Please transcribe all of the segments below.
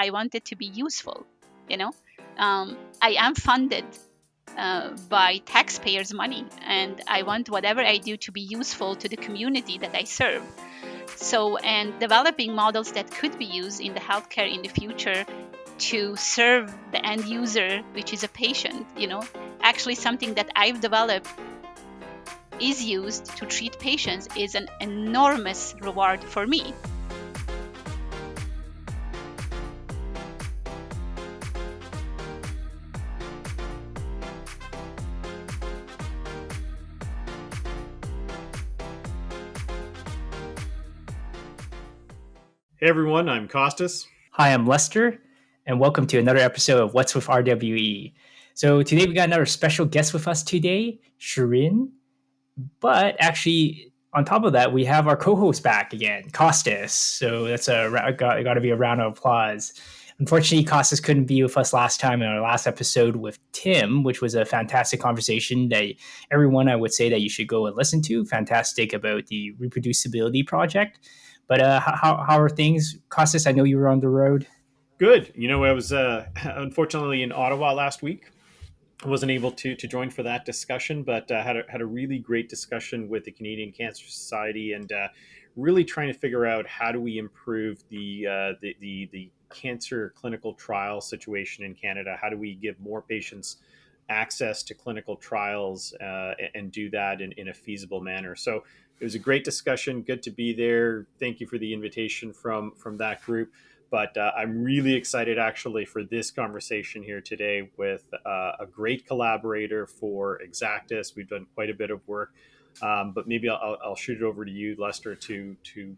I want it to be useful. You know, I am funded by taxpayers' money, and I want whatever I do to be useful to the community that I serve. So, and developing models that could be used in the healthcare in the future to serve the end user, which is a patient, actually something that I've developed is used to treat patients is an enormous reward for me. Hey everyone, I'm Costas. Hi, I'm Lester, and welcome to another episode of What's with RWE. So today we got another special guest with us today, Shirin. But actually, on top of that, we have our co-host back again, Costas. So that's got to be a round of applause. Unfortunately, Costas couldn't be with us last time in our last episode with Tim, which was a fantastic conversation that everyone I would say that you should go and listen to. Fantastic about the reproducibility project. But how are things, Costas? I know you were on the road. Good. I was unfortunately in Ottawa last week. I wasn't able to join for that discussion, but had a really great discussion with the Canadian Cancer Society, and really trying to figure out how do we improve the cancer clinical trial situation in Canada. How do we give more patients access to clinical trials and do that in a feasible manner? So it was a great discussion. Good to be there. Thank you for the invitation from that group. But I'm really excited actually for this conversation here today with a great collaborator for Exactis. We've done quite a bit of work, but maybe I'll shoot it over to you, Lester, to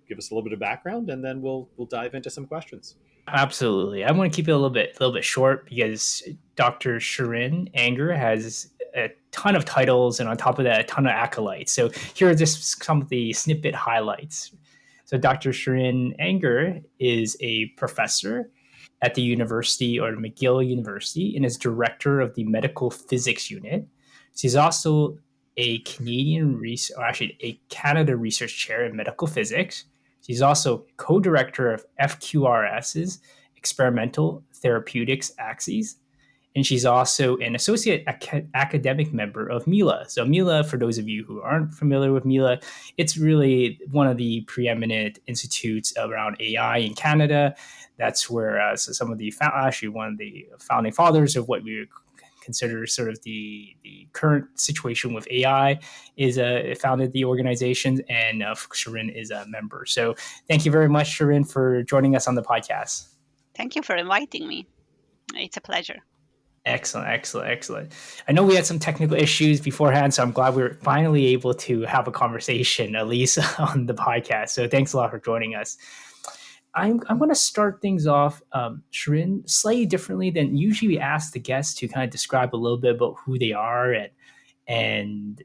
give us a little bit of background, and then we'll dive into some questions. Absolutely. I want to keep it a little bit short because Dr. Shirin Anger has a ton of titles, and on top of that, a ton of acolytes. So here are just some of the snippet highlights. So Dr. Shirin Anger is a professor at the university, or McGill University, and is director of the medical physics unit. She's also a a Canada research chair in medical physics. She's also co-director of FQRS's Experimental Therapeutics Axes, and she's also an associate academic member of Mila. So Mila, for those of you who aren't familiar with Mila, it's really one of the preeminent institutes around AI in Canada. That's where some of the actually one of the founding fathers of what we would consider sort of the current situation with AI is founded the organization, and Shirin is a member. So thank you very much, Shirin, for joining us on the podcast. Thank you for inviting me. It's a pleasure. Excellent. I know we had some technical issues beforehand, so I'm glad we were finally able to have a conversation, at least on the podcast. So thanks a lot for joining us. I'm going to start things off, Shirin, slightly differently than usually we ask the guests to kind of describe a little bit about who they are and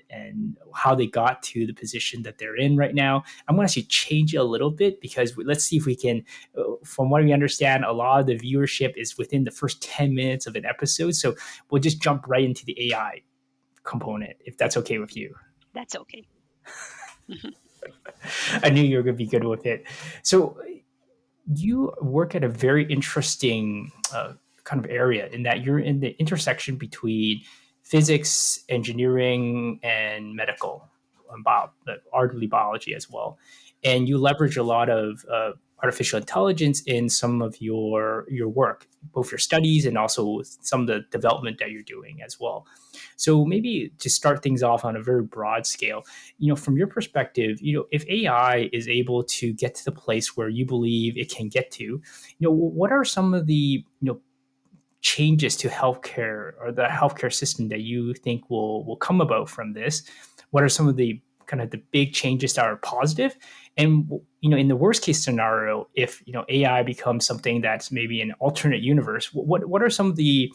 how they got to the position that they're in right now. I'm going to actually change it a little bit because let's see if we can, from what we understand, a lot of the viewership is within the first 10 minutes of an episode. So we'll just jump right into the AI component, if that's okay with you. That's okay. I knew you were going to be good with it. So you work at a very interesting kind of area in that you're in the intersection between physics, engineering, and medical, and arguably biology as well. And you leverage a lot of artificial intelligence in some of your work, both your studies and also some of the development that you're doing as well. So maybe to start things off on a very broad scale, from your perspective, if AI is able to get to the place where you believe it can get to, what are some of the, changes to healthcare or the healthcare system that you think will come about from this? What are some of the kind of the big changes that are positive? And in the worst case scenario, if AI becomes something that's maybe an alternate universe, what are some of the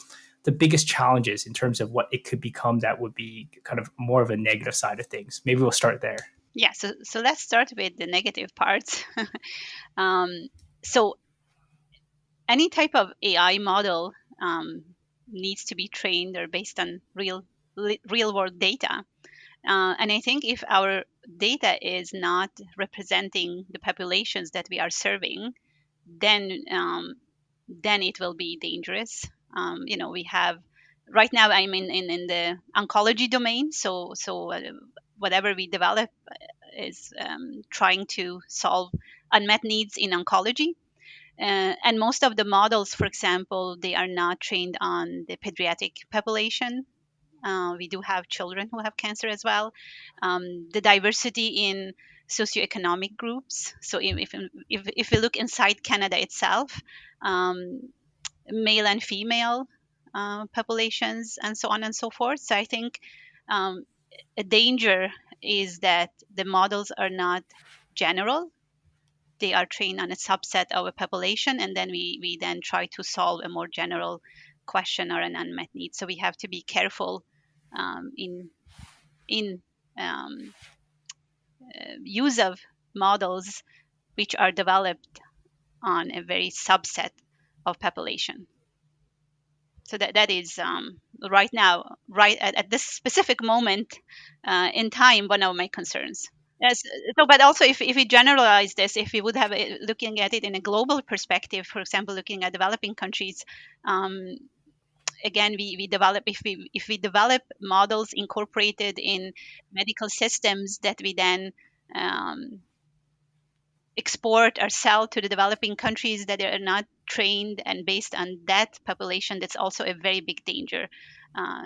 biggest challenges in terms of what it could become that would be kind of more of a negative side of things? Maybe we'll start there. Yeah, so let's start with the negative parts. So any type of AI model needs to be trained or based on real world data. And I think if our data is not representing the populations that we are serving, then then it will be dangerous. We have right now. I'm in the oncology domain, so whatever we develop is trying to solve unmet needs in oncology. And most of the models, for example, they are not trained on the pediatric population. We do have children who have cancer as well. The diversity in socioeconomic groups. So if we look inside Canada itself, um, male and female populations, and so on and so forth. So I think um, a danger is that the models are not general. They are trained on a subset of a population, and then we then try to solve a more general question or an unmet need. So we have to be careful in um, use of models which are developed on a very subset of population. So that is right now, right at this specific moment in time, one of my concerns. Yes. So, but also, if we generalize this, if we would have it, looking at it in a global perspective, for example, looking at developing countries, um, again, we develop if we develop models incorporated in medical systems that we then um, export or sell to the developing countries that are not trained and based on that population, that's also a very big danger. Uh,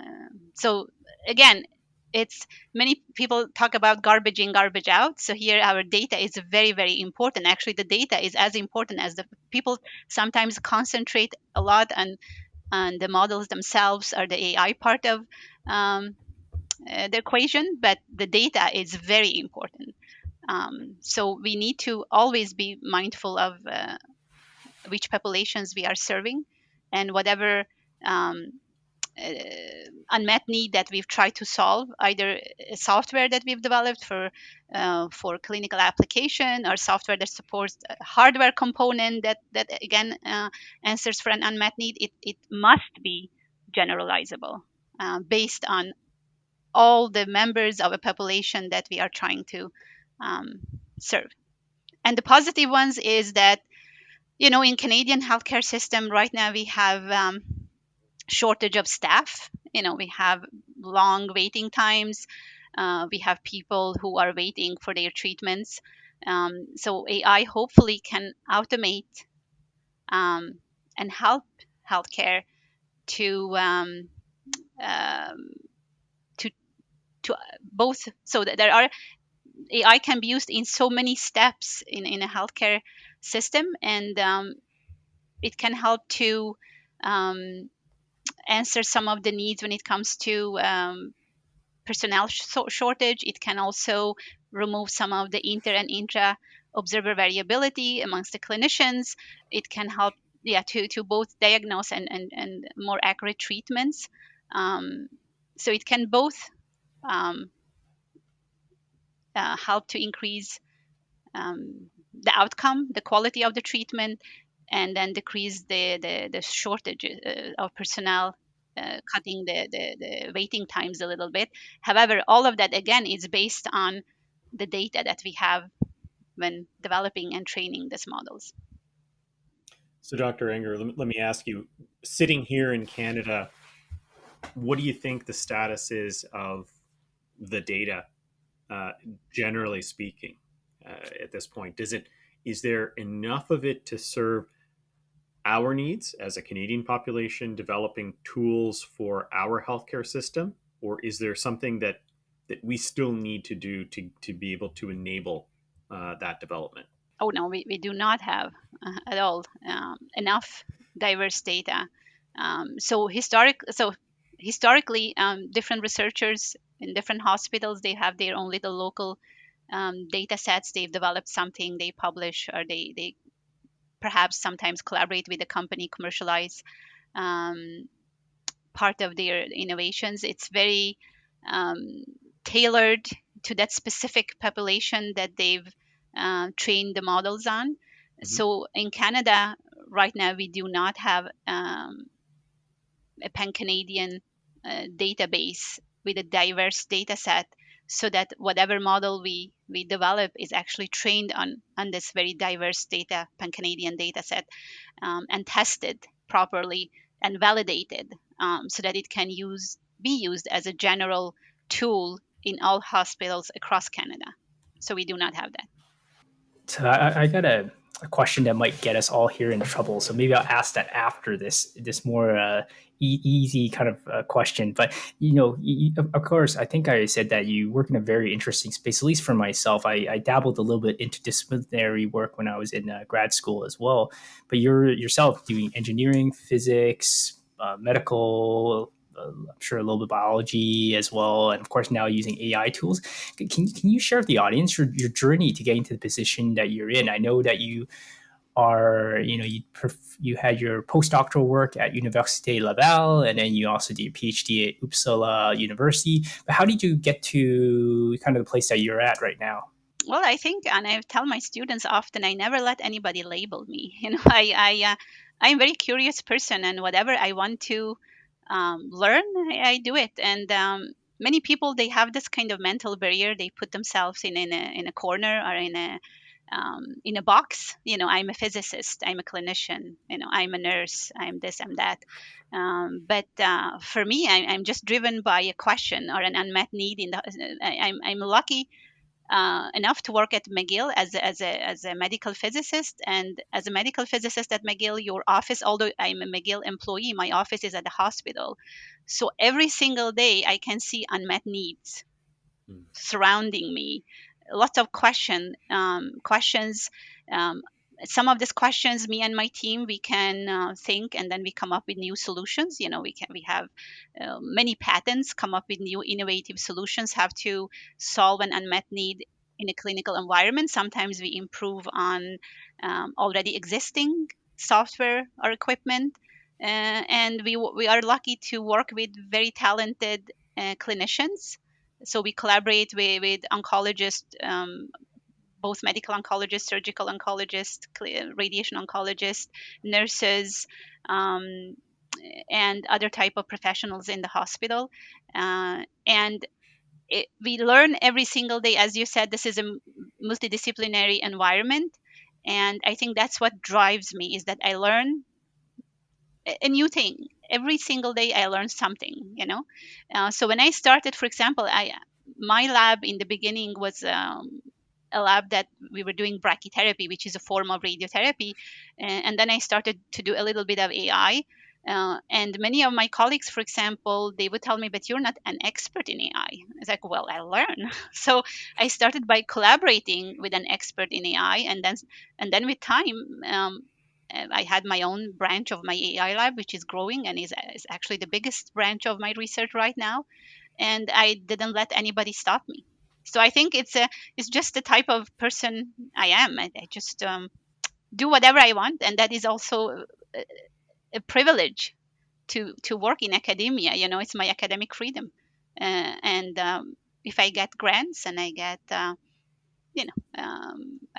so again, it's many people talk about garbage in, garbage out. So here our data is very, very important. Actually, the data is as important as the people sometimes concentrate a lot on the models themselves or the AI part of the equation, but the data is very important. So we need to always be mindful of which populations we are serving, and whatever um, uh, unmet need that we've tried to solve, either a software that we've developed for clinical application, or software that supports a hardware component that again answers for an unmet need. It must be generalizable based on all the members of a population that we are trying to um, serve. And the positive ones is that, in Canadian healthcare system right now we have shortage of staff. We have long waiting times. We have people who are waiting for their treatments. So AI hopefully can automate um, and help healthcare to um, to to both, so that there are AI can be used in so many steps in a healthcare system, and it can help to um, answer some of the needs when it comes to personnel shortage. It can also remove some of the inter and intra observer variability amongst the clinicians. It can help, yeah, to both diagnose and more accurate treatments. Um, so it can both um, help to increase the outcome, the quality of the treatment, and then decrease the shortage of personnel, cutting the waiting times a little bit. However, all of that again is based on the data that we have when developing and training these models. So, Dr. Enger, let me ask you, sitting here in Canada, what do you think the status is of the data, uh, generally speaking, at this point? Is there enough of it to serve our needs as a Canadian population, developing tools for our healthcare system, or is there something that we still need to do to be able to enable that development? Oh no, we do not have at all enough diverse data. So historically, different researchers in different hospitals, they have their own little local data sets. They've developed something, they publish, or they perhaps sometimes collaborate with a company, commercialize um, part of their innovations. It's very um, tailored to that specific population that they've trained the models on. Mm-hmm. So in Canada, right now, we do not have a pan Canadian database with a diverse data set. so that whatever model we develop is actually trained on this very diverse data, pan-Canadian data set, and tested properly and validated, so that it can be used as a general tool in all hospitals across Canada. So we do not have that. So I got a question that might get us all here in trouble. So maybe I'll ask that after this more easy kind of question. But of course, I think I said that you work in a very interesting space. At least for myself, I dabbled a little bit into disciplinary work when I was in grad school as well. But you're yourself doing engineering, physics, medical. I'm sure a little bit of biology as well, and of course now using AI tools. Can you share with the audience your journey to getting to the position that you're in? I know that you are, you had your postdoctoral work at Université Laval, and then you also did your PhD at Uppsala University. But how did you get to kind of the place that you're at right now? Well, I think, and I tell my students often, I never let anybody label me. I'm a very curious person, and whatever I want to learn, I do it. And many people, they have this kind of mental barrier. They put themselves in a corner or in a box. I'm a physicist, I'm a clinician, I'm a nurse, I'm this, I'm that. But for me, I'm just driven by a question or an unmet need. I'm lucky enough to work at McGill as a medical physicist. And as a medical physicist at McGill, your office, although I'm a McGill employee, my office is at the hospital. So every single day, I can see unmet needs Mm. surrounding me. Lots of questions. Um, some of these questions, me and my team, we can think, and then we come up with new solutions. We have many patents, come up with new innovative solutions, have to solve an unmet need in a clinical environment. Sometimes we improve on already existing software or equipment, and we are lucky to work with very talented clinicians. So we collaborate with oncologists, both medical oncologists, surgical oncologists, radiation oncologists, nurses, um, and other type of professionals in the hospital. And we learn every single day. As you said, this is a multidisciplinary environment. And I think that's what drives me, is that I learn a new thing every single day. I learn something. So when I started, for example, my lab in the beginning was a lab that we were doing brachytherapy, which is a form of radiotherapy. And then I started to do a little bit of AI. And many of my colleagues, for example, they would tell me, but you're not an expert in AI. It's like, well, I learn. So I started by collaborating with an expert in AI. And then with time, I had my own branch of my AI lab, which is growing and is actually the biggest branch of my research right now. And I didn't let anybody stop me. So I think it's just the type of person I am. I just do whatever I want, and that is also a privilege to work in academia. It's my academic freedom, and if I get grants and I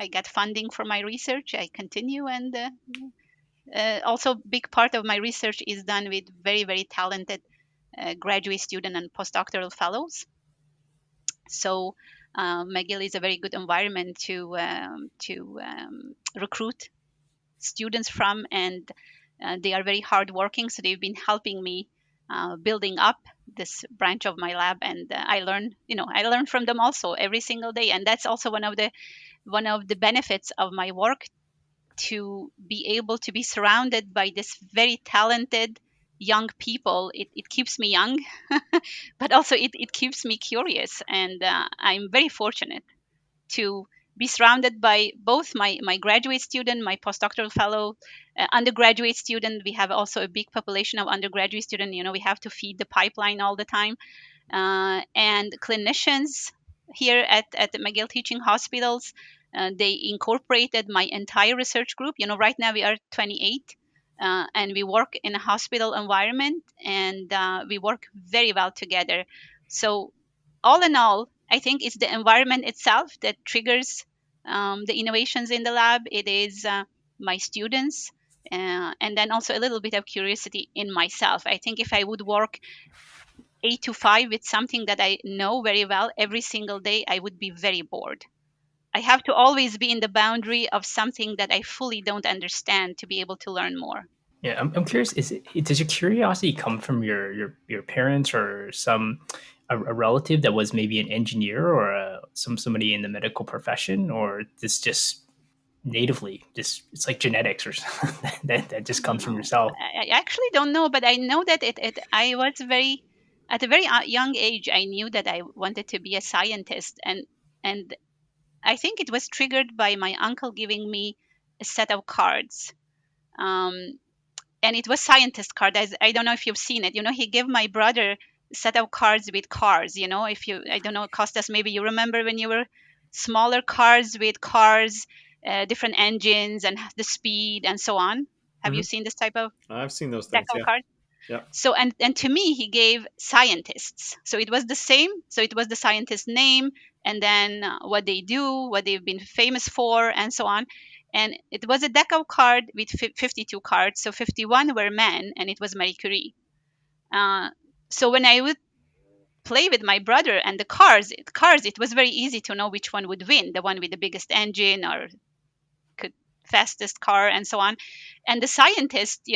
get funding for my research, I continue. And also, big part of my research is done with very, very talented graduate student and postdoctoral fellows. So McGill is a very good environment to recruit students from, and they are very hardworking. So they've been helping me building up this branch of my lab, and I learn from them also every single day. And that's also one of the benefits of my work, to be able to be surrounded by this very talented young people. It keeps me young, but also it keeps me curious. And I'm very fortunate to be surrounded by both my graduate student, my postdoctoral fellow, undergraduate student. We have also a big population of undergraduate student. We have to feed the pipeline all the time, and clinicians here at the McGill Teaching Hospitals. They incorporated my entire research group. Right now we are 28, and we work in a hospital environment, and we work very well together. So, all in all, I think it's the environment itself that triggers the innovations in the lab. It is my students, and then also a little bit of curiosity in myself. I think if I would work 8 to 5 with something that I know very well every single day, I would be very bored. I have to always be in the boundary of something that I fully don't understand to be able to learn more. Yeah, I'm curious. Does your curiosity come from your parents or a relative that was maybe an engineer or somebody in the medical profession, or this just natively just it's like genetics or something that just I don't comes from know. yourself? I actually don't know, but I know that I was very, at a very young age, I knew that I wanted to be a scientist. And I think it was triggered by my uncle giving me a set of cards. Um, and it was scientist card. I don't know if you've seen it. He gave my brother a set of cards with cars. If you, I don't know, Costas, maybe you remember when you were smaller cards with cars, different engines and the speed and so on. Have you Hmm. seen this type of I've seen those deck things. of Yeah. cards? Yeah. So and to me he gave scientists. So it was the same. So it was the scientist name, and then what they do, what they've been famous for, and so on. And it was a deck of card with 52 cards. So 51 were men, and it was Marie Curie. uh, so when I would play with my brother and the cars, it was very easy to know which one would win, the one with the biggest engine or could fastest car and so on. And the scientist,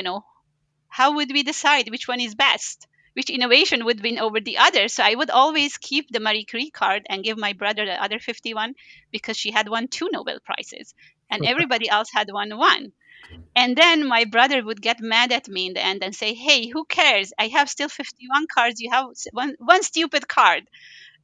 how would we decide which one is best? Which innovation would win over the other? So I would always keep the Marie Curie card and give my brother the other 51 because she had won 2 Nobel Prizes and everybody else had won one. And then my brother would get mad at me in the end and say, "Hey, who cares? I have still 51 cards. You have one stupid card."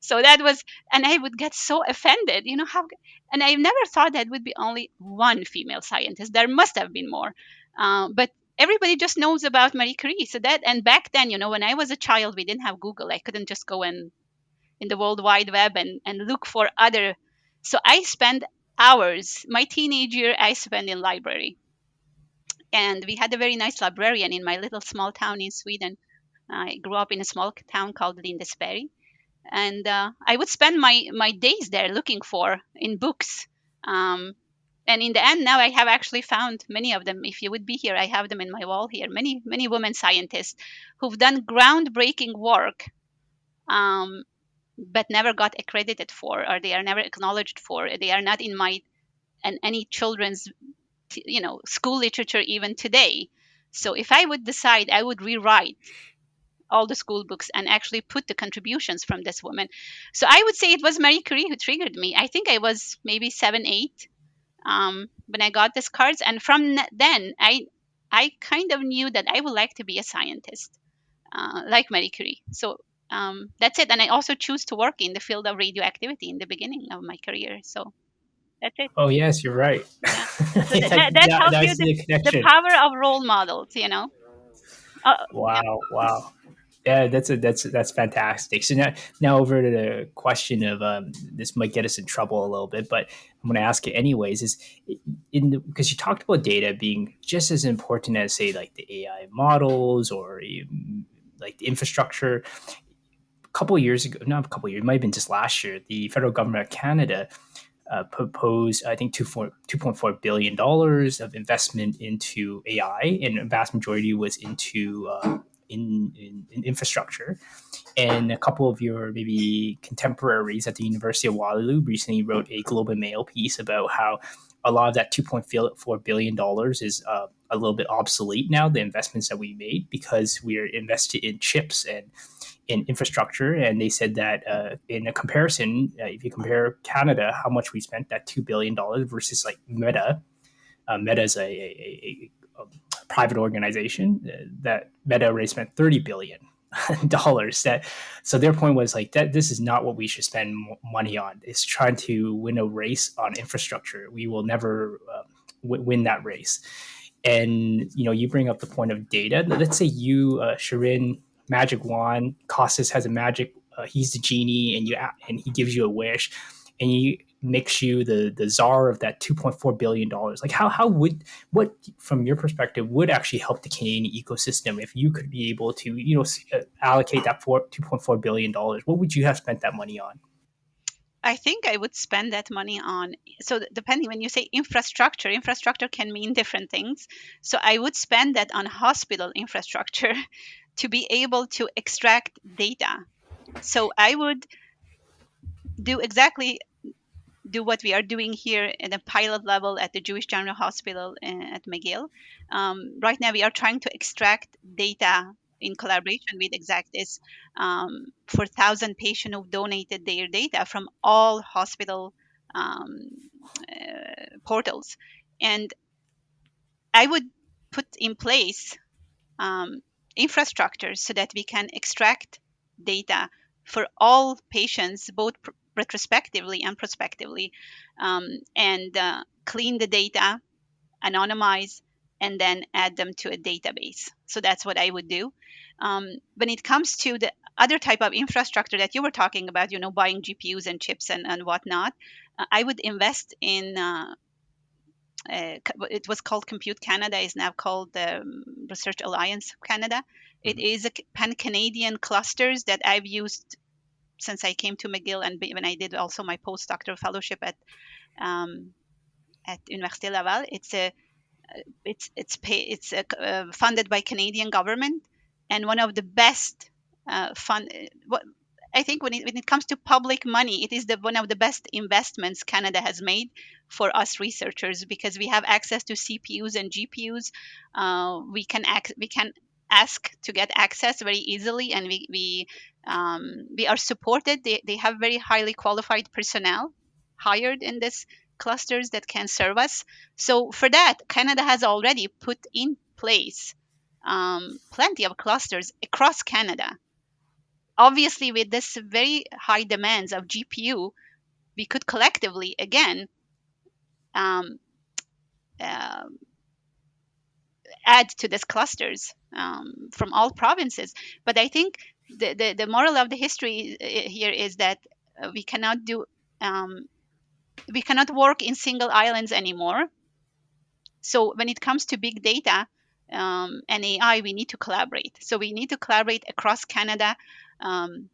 So that was, and I would get so offended, how, and I never thought that would be only one female scientist. There must have been more, but everybody just knows about Marie Curie. So that, and back then, when I was a child, we didn't have Google. I couldn't just go in the World Wide Web and look for other. So I spent hours. My teenage year, I spent in library, and we had a very nice librarian in my little small town in Sweden. I grew up in a small town called Lindesberg, and I would spend my days there looking for in books. Um, and in the end, now I have actually found many of them. If you would be here, I have them in my wall here. Many women scientists who've done groundbreaking work, um, but never got accredited for, or they are never acknowledged for. They are not in my and any children's school literature even today. So if I would decide, I would rewrite all the school books and actually put the contributions from this woman. So I would say it was Marie Curie who triggered me. I think I was maybe 7, 8 when I got these cards, and from then I kind of knew that I would like to be a scientist, like Marie Curie. So that's it. And I also choose to work in the field of radioactivity in the beginning of my career. So that's it. Oh yes, you're right. Yeah. So that tells I you see the the connection. power of role models. Yeah. Wow, wow. Yeah, that's fantastic. So now over to the question of this might get us in trouble a little bit, but I'm going to ask it anyways. Is because you talked about data being just as important as say like the AI models or like the infrastructure. A couple of years ago, not a couple of years, it might have been just last year, the federal government of Canada proposed, I think, $2.4 billion of investment into AI, and a vast majority was into in infrastructure. And a couple of your maybe contemporaries at the University of Waterloo recently wrote a Globe and Mail piece about how a lot of that $2.4 billion is a little bit obsolete now, the investments that we made, because we are invested in chips and in infrastructure. And they said that in a comparison, if you compare Canada, how much we spent, that $2 billion versus like Meta. Meta is a private organization that Meta already spent $30 billion. That so their point was like that this is not what we should spend money on. It's trying to win a race on infrastructure. We will never win that race. And you bring up the point of data. Let's say you, Shirin, magic wand. Costas has a magic. He's the genie, and he gives you a wish, and he makes you the czar of that $2.4 billion. Like how would what from your perspective would actually help the Canadian ecosystem if you could be able to allocate that $2.4 billion? What would you have spent that money on? I think I would spend that money on. So depending, when you say infrastructure can mean different things. So I would spend that on hospital infrastructure. to be able to extract data. So I would do exactly do what we are doing in a pilot level at the Jewish General Hospital at McGill. Right now, we are trying to extract data in collaboration with Exactis for 1,000 patients who donated their data from all hospital um, portals. And I would put in place um, infrastructure so that we can extract data for all patients, both retrospectively and prospectively, and clean the data, anonymize, and then add them to a database. So that's what I would do. When it comes to the other type of infrastructure that you were talking about, buying GPUs and chips and whatnot, I would invest in it was called Compute Canada, is now called the Research Alliance of Canada. It Mhm. is a pan-Canadian clusters that I've used since I came to McGill, and when I did also my postdoctoral fellowship um, at Université Laval. It's funded by Canadian government, and one of the best fund. What I think when it comes to public money, it is one of the best investments Canada has made for us researchers, because we have access to CPUs and GPUs. We can ask to get access very easily, and we are supported. They have very highly qualified personnel hired in this clusters that can serve us. So for that, Canada has already put in place plenty of clusters across Canada. Obviously, with this very high demands of GPU, we could collectively again um, uh, add to these clusters from all provinces. But I think the moral of the history here is that we cannot do um, we cannot work in single islands anymore. So when it comes to big data and AI, we need to collaborate. So we need to collaborate across Canada, um,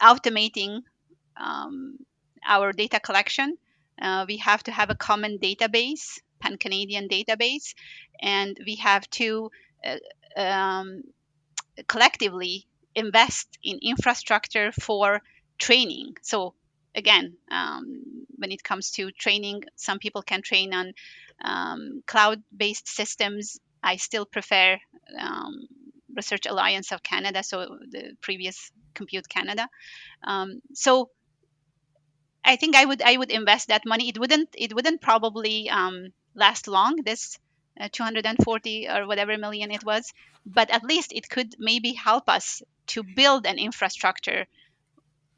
automating um, our data collection. We have to have a common database, pan Canadian database, and we have to um, collectively invest in infrastructure for training. So again, when it comes to training, some people can train on cloud-based systems. I still prefer um, Research Alliance of Canada, so the previous Compute Canada. So I think I would invest that money. It wouldn't probably last long. This 240 or whatever million it was, but at least it could maybe help us to build an infrastructure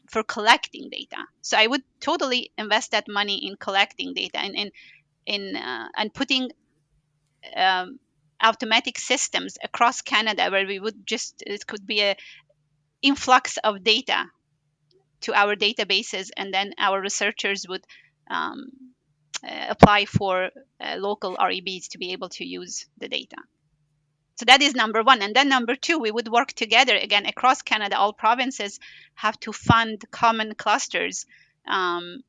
for collecting data. So I would totally invest that money in collecting data and putting um, automatic systems across Canada where we would just it could be a influx of data to our databases, and then our researchers would um, apply for local REBs to be able to use the data. So that is number one. And then number two, we would work together again across Canada. All provinces have to fund common clusters um,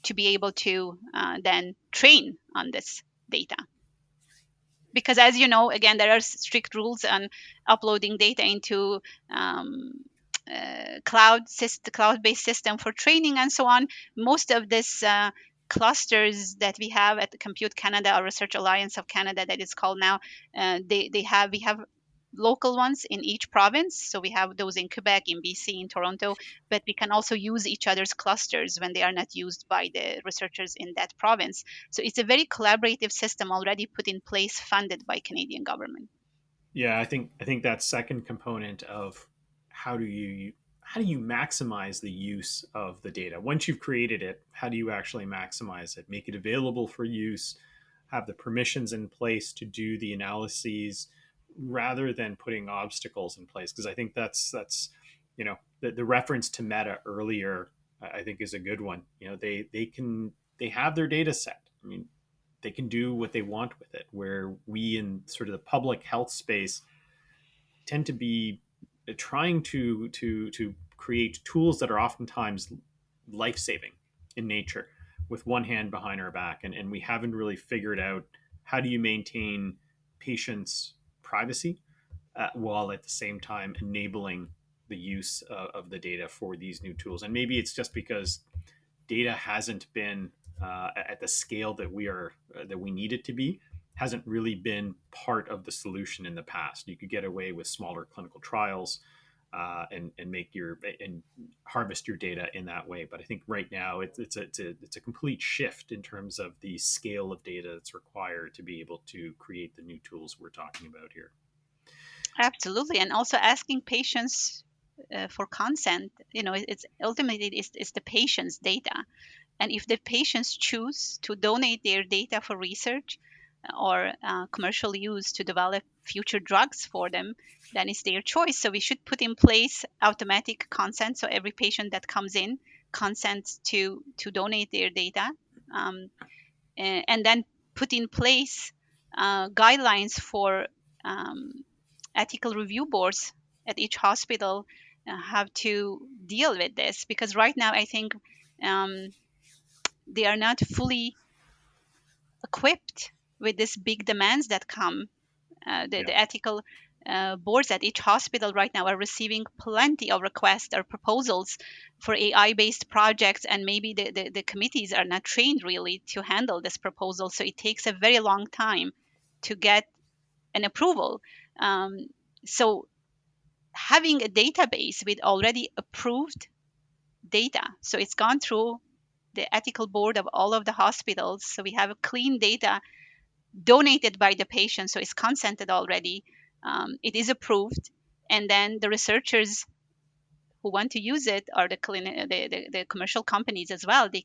to be able to then train on this data. Because as you know, again, there are strict rules on uploading data into um, cloud-based system for training and so on. Most of this clusters that we have at the Compute Canada or Research Alliance of Canada, that is called now, we have local ones in each province. So we have those in Quebec, in BC, in Toronto, but we can also use each other's clusters when they are not used by the researchers in that province. So it's a very collaborative system already put in place, funded by Canadian government. Yeah, I think that second component of how do you how do you maximize the use of the data once you've created it? How do you actually maximize it? Make it available for use, have the permissions in place to do the analyses, rather than putting obstacles in place. Because I think that's the reference to Meta earlier. I think is a good one. They have their data set. I mean, they can do what they want with it, where we in sort of the public health space tend to be trying to create tools that are oftentimes life-saving in nature with one hand behind our back, and we haven't really figured out how do you maintain patients privacy, while at the same time enabling the use of the data for these new tools. And maybe it's just because data hasn't been at the scale that we need it to be, hasn't really been part of the solution in the past. You could get away with smaller clinical trials and make your and harvest your data in that way. But I think right now it's a complete shift in terms of the scale of data that's required to be able to create the new tools we're talking about here. Absolutely, and also asking patients for consent. It's ultimately it's the patient's data, and if the patients choose to donate their data for research or commercial use to develop future drugs for them, then it's their choice. So we should put in place automatic consent. So every patient that comes in consents to donate their data, um, and then put in place guidelines for um, ethical review boards at each hospital have to deal with this, because right now I think um, they are not fully equipped with these big demands that come. Yeah, The ethical boards at each hospital right now are receiving plenty of requests or proposals for AI based projects, and maybe the committees are not trained really to handle this proposal. So it takes a very long time to get an approval. Um, so having a database with already approved data, so it's gone through the ethical board of all of the hospitals, so we have a clean data donated by the patient, so it's consented already. It is approved, and then the researchers who want to use it, or the commercial companies as well, they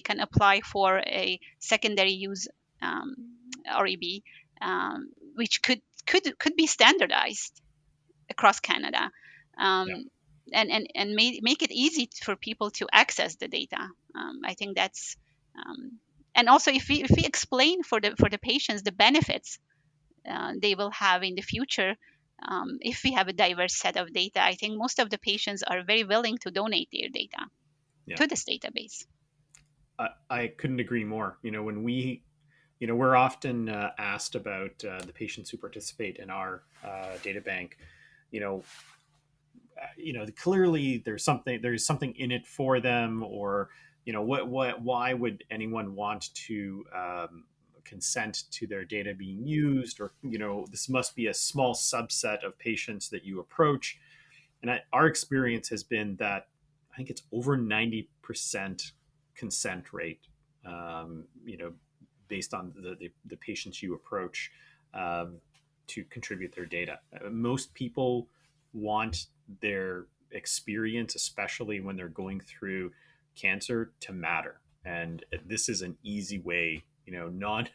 can apply for a secondary use um, REB, which could be standardized across Canada, yeah, um, and make it easy for people to access the data. I think that's and also if we explain for the patients the benefits they will have in the future. If we have a diverse set of data, I think most of the patients are very willing to donate their data yeah. to this database. I couldn't agree more. When we're often asked about the patients who participate in our data bank. You know, clearly there's something in it for them, or why would anyone want to consent to their data being used, or this must be a small subset of patients that you approach. And our experience has been that I think it's over 90% consent rate, um, you know, based on the patients you approach, um, to contribute their data. Most people want their experience, especially when they're going through cancer, to matter. And this is an easy way, not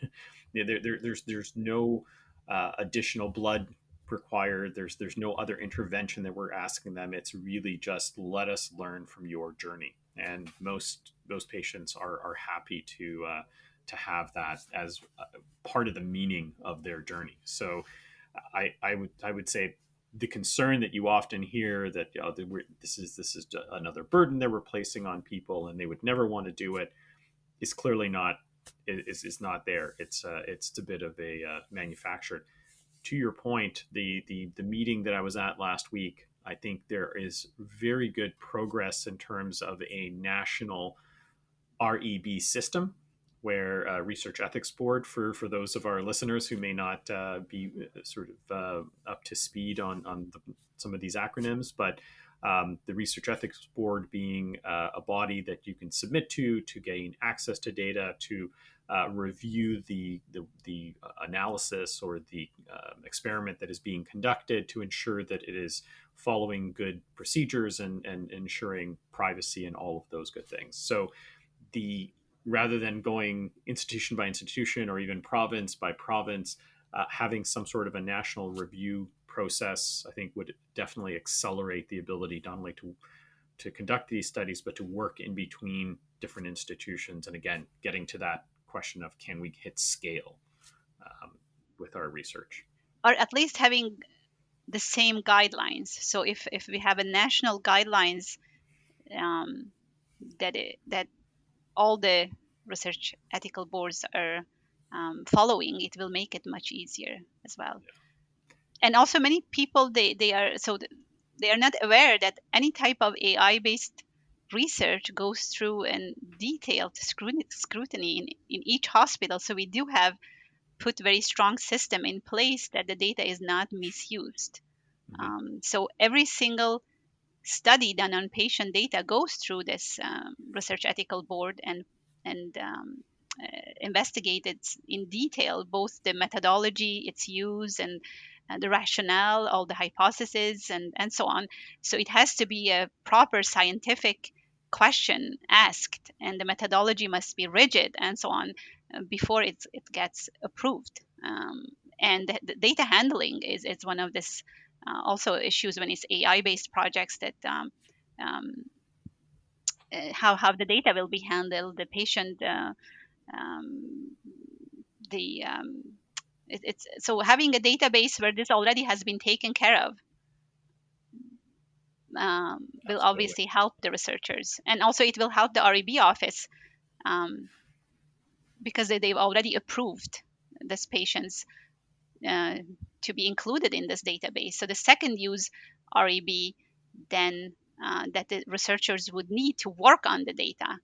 there's no additional blood required. There's no other intervention that we're asking them. It's really just let us learn from your journey, and most patients are happy to have that as part of the meaning of their journey. So I would say the concern that you often hear that this is another burden that we're placing on people and they would never want to do it is clearly not is not there. It's a bit of a manufactured. To your point, the meeting that I was at last week, I think there is very good progress in terms of a national REB system, where Research Ethics Board, for those of our listeners who may not be sort of up to speed on some of these acronyms, but the Research Ethics Board being a body that you can submit to gain access to data, to review the analysis or the experiment that is being conducted, to ensure that it is following good procedures and ensuring privacy and all of those good things. So the rather than going institution by institution or even province by province, having some sort of a national review process, I think would definitely accelerate the ability not only to conduct these studies, but to work in between different institutions. And again, getting to that question of can we hit scale um, with our research? Or at least having the same guidelines. So if we have a national guidelines um, that all the research ethical boards are following, it will make it much easier as well. And also many people, they are not aware that any type of AI based research goes through and detailed scrutiny in each hospital. So we do have put very strong system in place that the data is not misused. Hmm. So every single study done on patient data goes through this research ethical board and investigated in detail both the methodology, its use, and the rationale, all the hypotheses, and so on. So it has to be a proper scientific question asked, and the methodology must be rigid, and so on, before it gets approved. And the data handling is one of this also issues when it's AI based projects, that um, how the data will be handled, the patient, um, the it's so having a database where this already has been taken care of will Absolutely. obviously help the researchers, and also it will help the REB office um, because they've already approved this patients uh, to be included in this database. So the second use REB then that the researchers would need to work on the data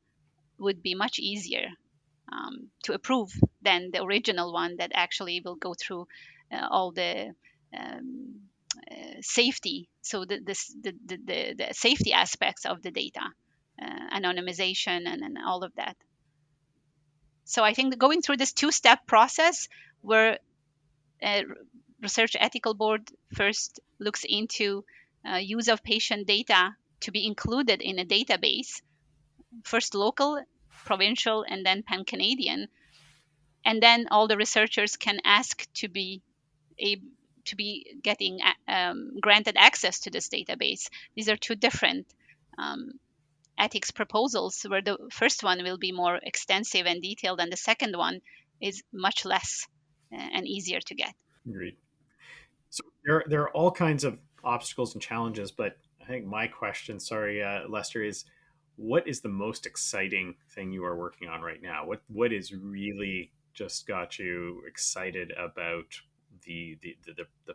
would be much easier to approve than the original one that actually will go through all the um, safety. So the safety aspects of the data, anonymization, and all of that. So I think that going through this two-step process where research ethical board first looks into use of patient data to be included in a database, first local, provincial, and then pan-Canadian, and then all the researchers can ask to be a, to be getting granted access to this database. These are two different um, ethics proposals, where the first one will be more extensive and detailed, and the second one is much less and easier to get. Agreed. So there are all kinds of obstacles and challenges, but I think my question, sorry, Lester, is what is the most exciting thing you are working on right now? What is really just got you excited about the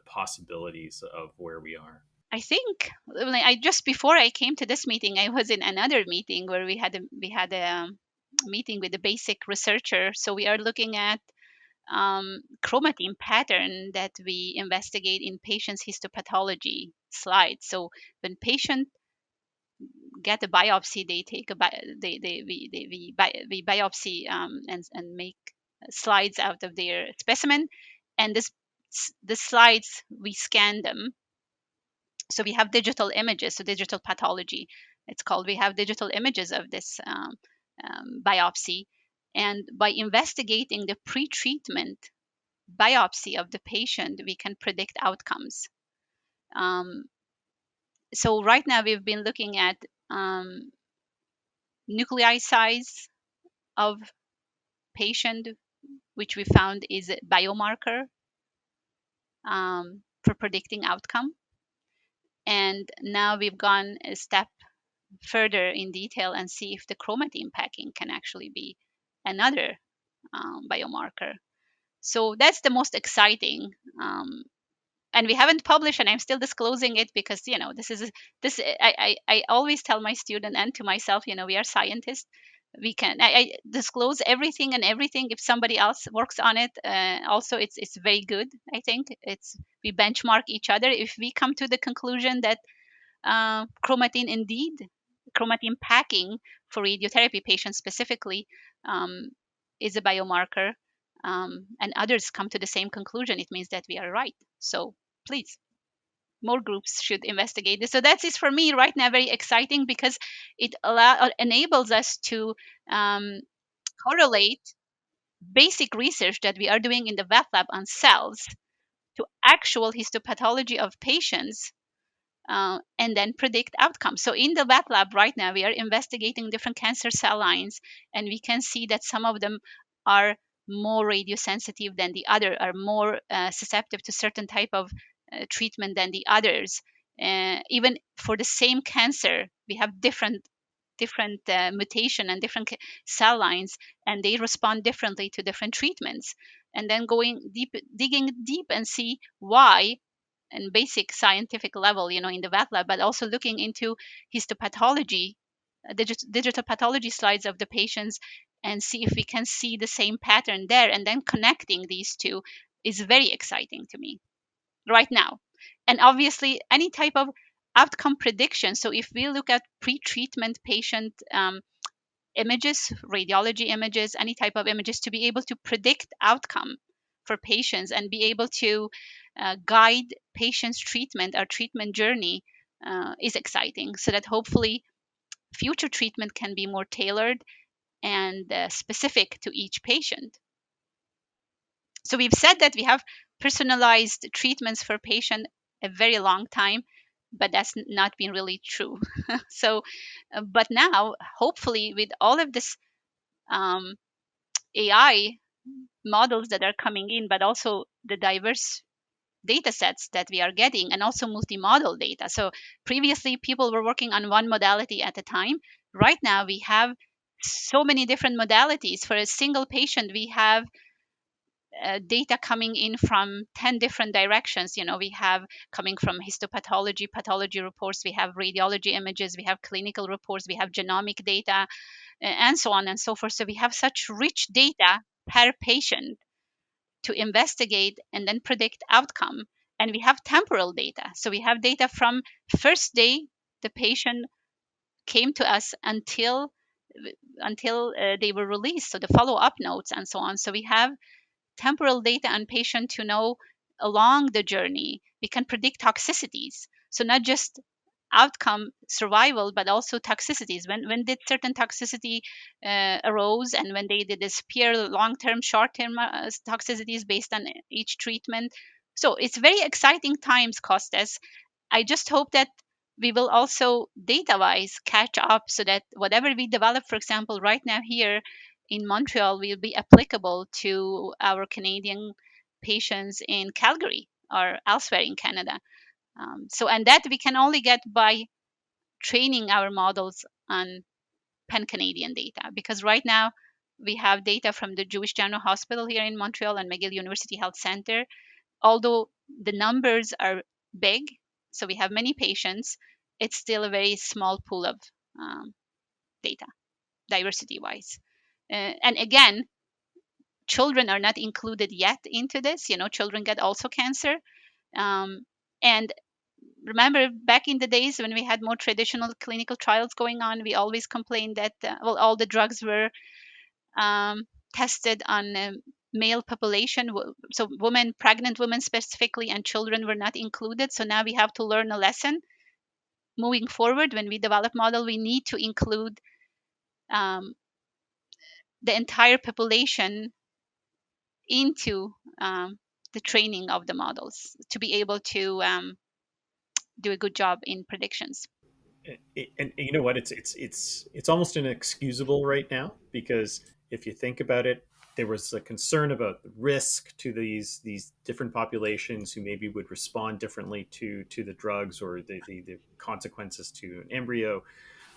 possibilities of where we are? I think I just before I came to this meeting, I was in another meeting where we had a meeting with the basic researcher. So we are looking at chromatin pattern that we investigate in patients' histopathology slides. So when patients get a biopsy, they take a we biopsy and make slides out of their specimen, and the slides we scan them. So we have digital images, so digital pathology, it's called. We have digital images of this biopsy, and by investigating the pre-treatment biopsy of the patient, we can predict outcomes. Um, so right now we've been looking at um, nuclei size of patient, which we found is a biomarker for predicting outcome. And now we've gone a step further in detail and see if the chromatin packing can actually be another biomarker. So that's the most exciting. And we haven't published, and I'm still disclosing it because this is this. I always tell my student and to myself, we are scientists. We can I disclose everything and everything if somebody else works on it. Also, it's very good. I think it's we benchmark each other. If we come to the conclusion that chromatin indeed, chromatin packing for radiotherapy patients specifically um, is a biomarker, and others come to the same conclusion, it means that we are right. So please, more groups should investigate this. So that is for me right now very exciting because it enables us to um, correlate basic research that we are doing in the wet lab on cells to actual histopathology of patients, and then predict outcomes. So in the wet lab right now, we are investigating different cancer cell lines, and we can see that some of them are more radiosensitive than the other, are more susceptible to certain type of treatment than the others. Even for the same cancer, we have different mutation and different cell lines, and they respond differently to different treatments. And then going deep, digging deep, and see why. and basic scientific level, in the wet lab, but also looking into histopathology, digital pathology slides of the patients, and see if we can see the same pattern there, and then connecting these two is very exciting to me right now. And obviously, any type of outcome prediction. So if we look at pre-treatment patient images, radiology images, any type of images, to be able to predict outcome for patients and be able to guide patients' treatment or treatment journey is exciting. So that hopefully future treatment can be more tailored and specific to each patient. So we've said that we have personalized treatments for patient a very long time, but that's not been really true. So, but now hopefully with all of this um, AI models that are coming in, but also the diverse data sets that we are getting, and also multimodal data. So previously people were working on one modality at a time. Right now we have so many different modalities. For a single patient, we have data coming in from 10 different directions. We have coming from histopathology, pathology reports, we have radiology images, we have clinical reports, we have genomic data, and so on and so forth. So we have such rich data per patient to investigate and then predict outcome. And we have temporal data. So we have data from first day the patient came to us until they were released. So the follow-up notes and so on. So we have temporal data on patient to know along the journey. We can predict toxicities. So not just outcome survival, but also toxicities. When did certain toxicity arose, and when they did disappear, long-term, short-term toxicities based on each treatment. So it's very exciting times, Costas. I just hope that we will also data-wise catch up so that whatever we develop, for example, right now here in Montreal, will be applicable to our Canadian patients in Calgary or elsewhere in Canada. And that we can only get by training our models on pan-Canadian data, because right now we have data from the Jewish General Hospital here in Montreal and McGill University Health Center. Although the numbers are big, so we have many patients, it's still a very small pool of data, diversity-wise. And again, children are not included yet into this. Children get also cancer. And remember, back in the days when we had more traditional clinical trials going on, we always complained that all the drugs were tested on male population, so pregnant women specifically, and children were not included. So now we have to learn a lesson. Moving forward, when we develop model, we need to include the entire population into the training of the models to be able to do a good job in predictions. And you know what, it's almost inexcusable right now, because if you think about it, there was a concern about the risk to these different populations who maybe would respond differently to the drugs, or the consequences to an embryo.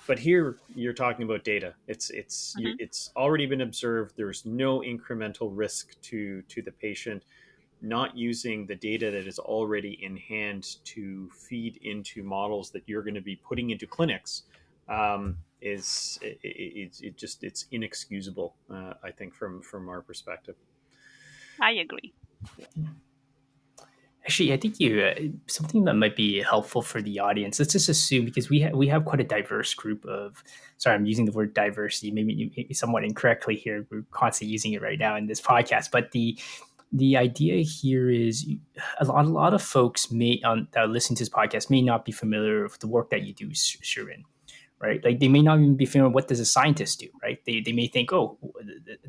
But here you're talking about data. Mhm. It's already been observed. There's no incremental risk to the patient. Not using the data that is already in hand to feed into models that you're going to be putting into clinics is it's inexcusable. I think from our perspective. I agree. Actually, I think you something that might be helpful for the audience. Let's just assume, because we have quite a diverse group of. Sorry, I'm using the word diversity, maybe somewhat incorrectly here. We're constantly using it right now in this podcast, but the idea here is a lot of folks that listen to this podcast may not be familiar with the work that you do, Shirin, right? Like they may not even be familiar with what does a scientist do, right? They may think, oh,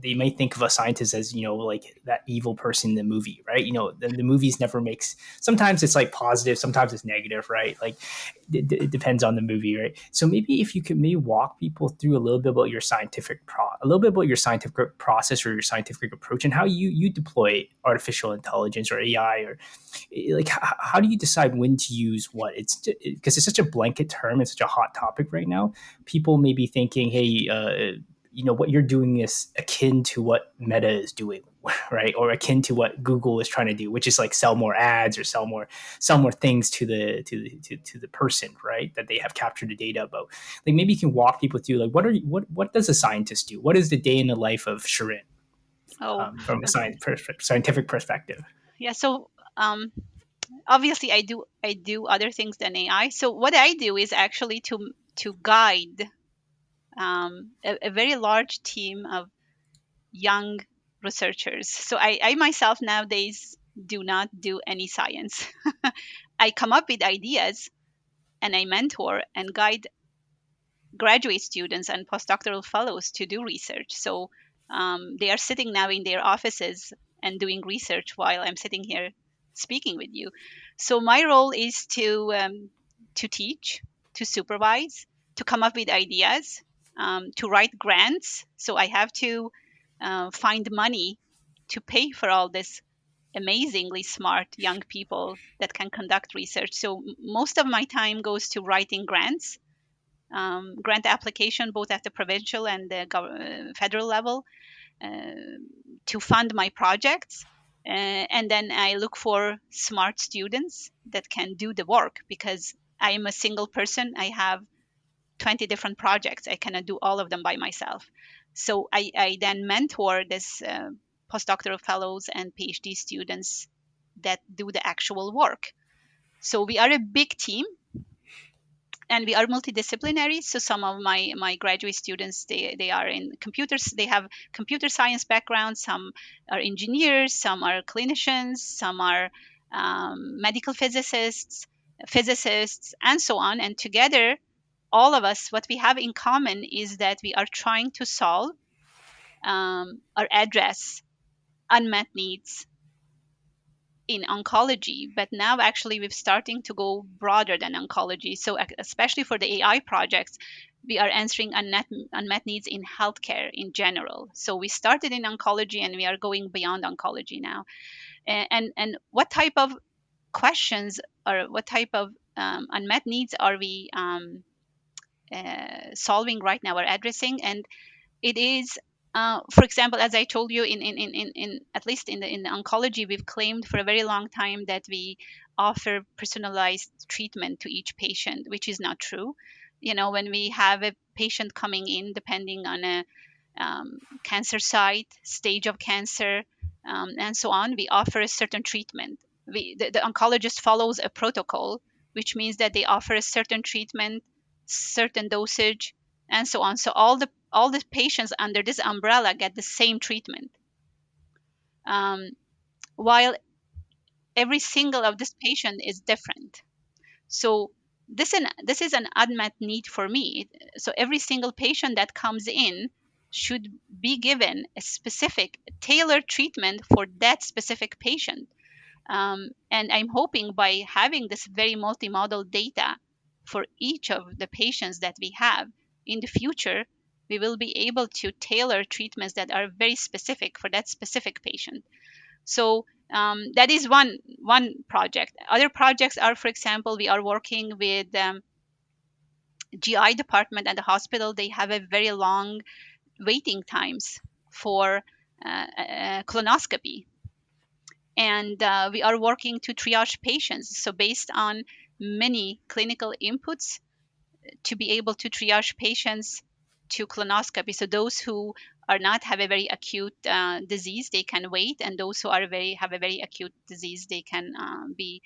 they may think of a scientist as, like that evil person in the movie, right? The movies never makes, sometimes it's like positive, sometimes it's negative, right? Like it depends on the movie, right? So maybe if you could maybe walk people through a little bit about your a little bit about your scientific process or your scientific approach, and how you deploy artificial intelligence or AI, or like how do you decide when to use what? It's because it's such a blanket term, it's such a hot topic right now. People may be thinking, hey, what you're doing is akin to what Meta is doing, right? Or akin to what Google is trying to do, which is like sell more ads or sell more things to the person, right? That they have captured the data about. Like maybe you can walk people through like what does a scientist do? What is the day in the life of Shirin Oh, from a scientific perspective? yeah. So obviously, I do other things than AI. So what I do is actually to guide a very large team of young researchers. So I myself nowadays do not do any science. I come up with ideas and I mentor and guide graduate students and postdoctoral fellows to do research. So they are sitting now in their offices and doing research while I'm sitting here speaking with you. So my role is to teach, to supervise, to come up with ideas, to write grants. So I have to find money to pay for all this amazingly smart young people that can conduct research. So most of my time goes to writing grants, grant application both at the provincial and the federal level, uh, to fund my projects. And then I look for smart students that can do the work because I am a single person. I have 20 different projects. I cannot do all of them by myself. So I then mentor this postdoctoral fellows and PhD students that do the actual work. So we are a big team and we are multidisciplinary. So some of my graduate students, they are in computers, they have computer science background, some are engineers, some are clinicians, some are medical physicists and so on. And together, all of us, what we have in common is that we are trying to solve or address unmet needs in oncology, but now actually we're starting to go broader than oncology. So especially for the AI projects, we are answering unmet needs in healthcare in general. So we started in oncology and we are going beyond oncology now. And what type of questions or what type of unmet needs are we solving right now or addressing? And it is, for example, as I told you, in at least in the oncology, we've claimed for a very long time that we offer personalized treatment to each patient, which is not true. You know, when we have a patient coming in, depending on a cancer site, stage of cancer, and so on, we offer a certain treatment. The oncologist follows a protocol, which means that they offer a certain treatment, certain dosage, and so on. So all the patients under this umbrella get the same treatment, um, while every single of this patient is different. So this is an unmet need for me. So every single patient that comes in should be given a specific tailored treatment for that specific patient. And I'm hoping by having this very multimodal data for each of the patients that we have in the future, we will be able to tailor treatments that are very specific for that specific patient. So that is one project. Other projects are, for example, we are working with GI department at the hospital. They have a very long waiting times for colonoscopy, and we are working to triage patients. So based on many clinical inputs, to be able to triage patients to colonoscopy. So those who are not have a very acute disease, they can wait, and those who are very have a very acute disease, they can be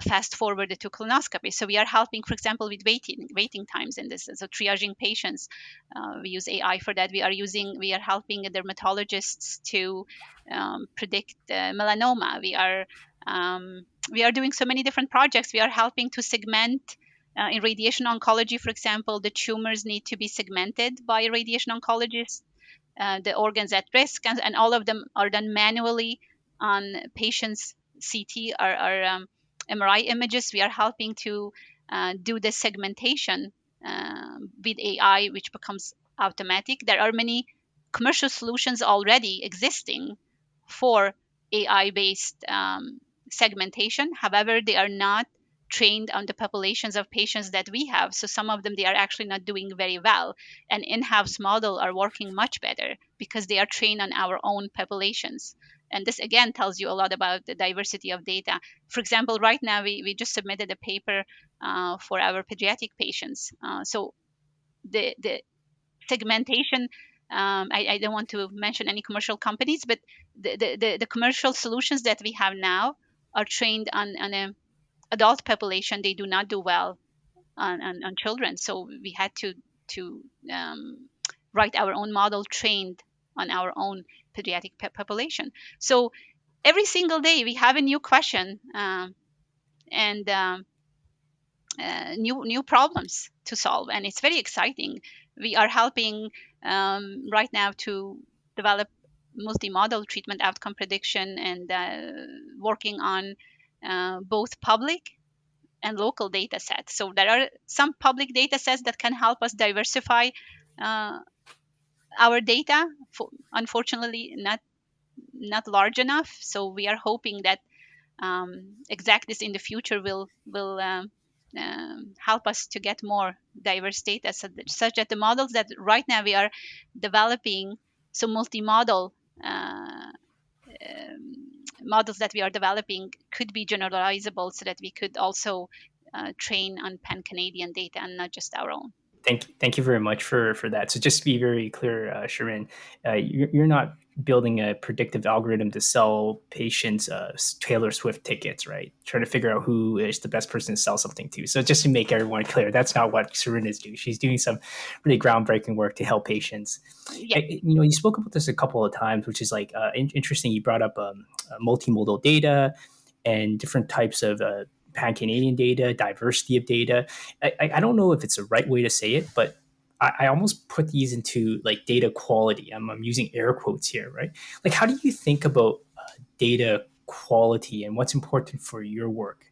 fast forwarded to colonoscopy. So we are helping, for example, with waiting times in this. So triaging patients, we use AI for that. We are helping dermatologists to predict melanoma. We are doing so many different projects. We are helping to segment in radiation oncology, for example, the tumors need to be segmented by radiation oncologists, the organs at risk, and all of them are done manually on patients' CT or MRI images. We are helping to do the segmentation with AI, which becomes automatic. There are many commercial solutions already existing for AI based segmentation. However, they are not trained on the populations of patients that we have. So some of them, they are actually not doing very well. And in-house model are working much better because they are trained on our own populations. And this again tells you a lot about the diversity of data. For example, right now we just submitted a paper for our pediatric patients. So the segmentation, I don't want to mention any commercial companies, but the commercial solutions that we have now are trained on an adult population. They do not do well on children. So we had to write our own model trained on our own pediatric population. So every single day we have a new question, and new problems to solve, and it's very exciting. We are helping right now to develop multimodal treatment outcome prediction, and working on both public and local data sets. So there are some public data sets that can help us diversify uh, our data. Unfortunately, not large enough. So we are hoping that exactness in the future will help us to get more diverse data, such that the models that right now we are developing, so multimodal models that we are developing, could be generalizable, so that we could also train on pan-Canadian data and not just our own. Thank you very much for that. So just to be very clear, Shirin, you're not building a predictive algorithm to sell patients Taylor Swift tickets, right? Trying to figure out who is the best person to sell something to. So just to make everyone clear, that's not what Shirin is doing. She's doing some really groundbreaking work to help patients. Yeah. You spoke about this a couple of times, which is like interesting. You brought up multimodal data and different types of pan-Canadian data, diversity of data. I don't know if it's the right way to say it, but I almost put these into like data quality. I'm using air quotes here, right? Like, how do you think about data quality and what's important for your work?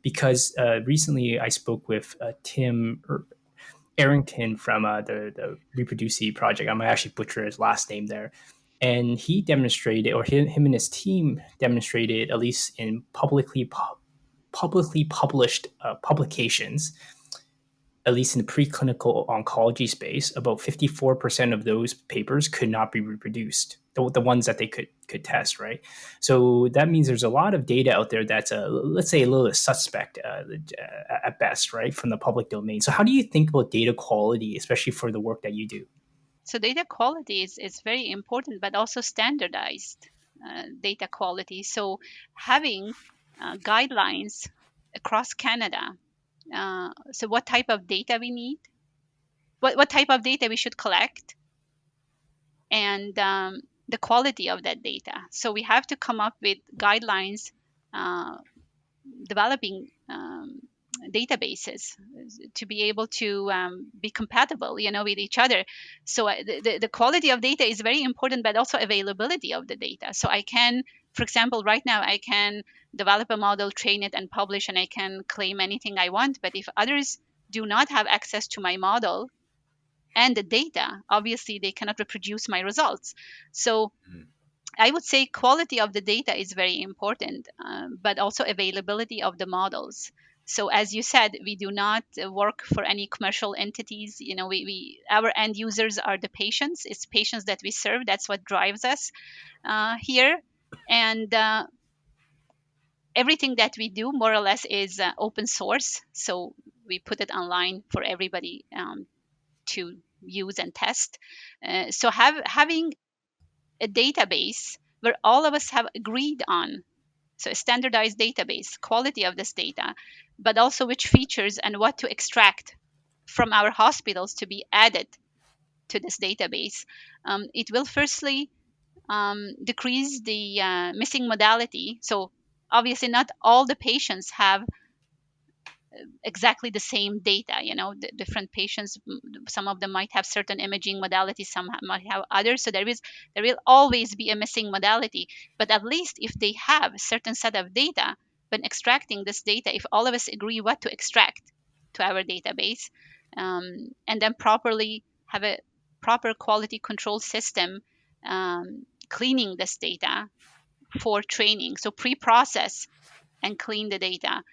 Because recently I spoke with Tim Arrington from the Reproduce project. I'm actually butcher his last name there. And he demonstrated, or him and his team demonstrated, at least in publicly published publications, at least in the preclinical oncology space, about 54% of those papers could not be reproduced, the ones that they could test, right? So that means there's a lot of data out there that's, let's say, a little suspect at best, right, from the public domain. So how do you think about data quality, especially for the work that you do? So data quality is very important, but also standardized data quality. So having guidelines across Canada. So what type of data we need, what type of data we should collect, and the quality of that data. So we have to come up with guidelines, uh, developing databases to be able to be compatible, with each other. So the quality of data is very important, but also availability of the data. So I can, for example, right now I can develop a model, train it, and publish, and I can claim anything I want. But if others do not have access to my model and the data, obviously they cannot reproduce my results. So I would say quality of the data is very important, but also availability of the models. So as you said, we do not work for any commercial entities. We our end users are the patients. It's patients that we serve. That's what drives us here, and everything that we do more or less is open source. So we put it online for everybody to use and test. So having a database where all of us have agreed on, so a standardized database, quality of this data, but also which features and what to extract from our hospitals to be added to this database. It will firstly decrease the missing modality. So obviously not all the patients have exactly the same data. The different patients, some of them might have certain imaging modalities, some might have others. So there will always be a missing modality. But at least if they have a certain set of data, when extracting this data, if all of us agree what to extract to our database, and then properly have a proper quality control system, cleaning this data for training. So pre-process and clean the data.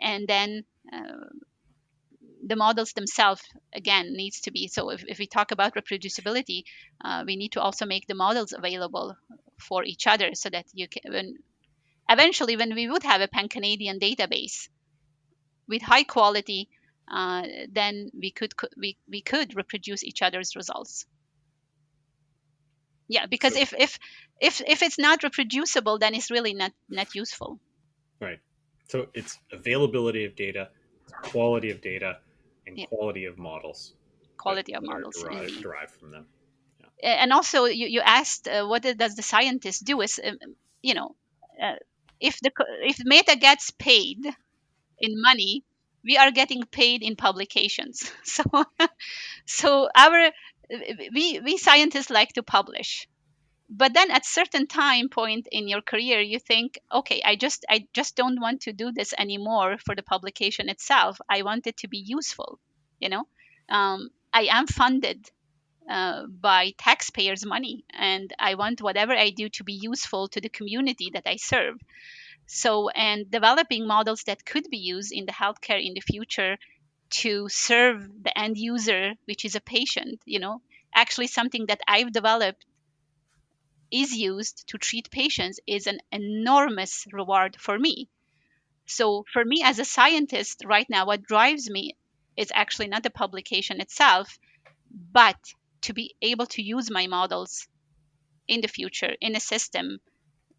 and then the models themselves again needs to be, so if we talk about reproducibility, we need to also make the models available for each other, so that you can, eventually when we would have a pan-Canadian database with high quality, then we could reproduce each other's results. Yeah, because So, if it's not reproducible, then it's really not useful. right. So it's availability of data, quality of data, and Yeah, quality of models that, quality of that are models indeed. derived from them. Yeah. And also you asked what does the scientist do, is you know uh, if Meta gets paid in money, we are getting paid in publications. So our we scientists like to publish, but then at certain time point in your career you think, okay, I just don't want to do this anymore for the publication itself. I want it to be useful, you know. I am funded by taxpayers money, and I want whatever I do to be useful to the community that I serve. So, and developing models that could be used in the healthcare in the future to serve the end user, which is a patient, actually something that I've developed is used to treat patients, is an enormous reward for me. So for me as a scientist right now, what drives me is actually not the publication itself, but to be able to use my models in the future in a system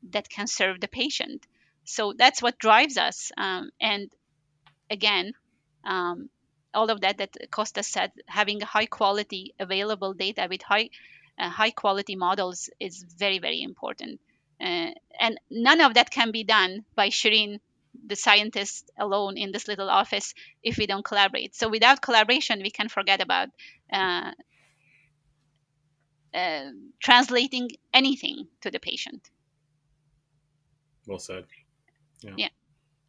that can serve the patient. So that's what drives us. And again, um, all of that Costa said, having high quality available data with high quality models is very, very important. And none of that can be done by Shirin, the scientist, alone in this little office if we don't collaborate. So without collaboration, we can forget about uh, uh, translating anything to the patient. Well said. Yeah. Yeah.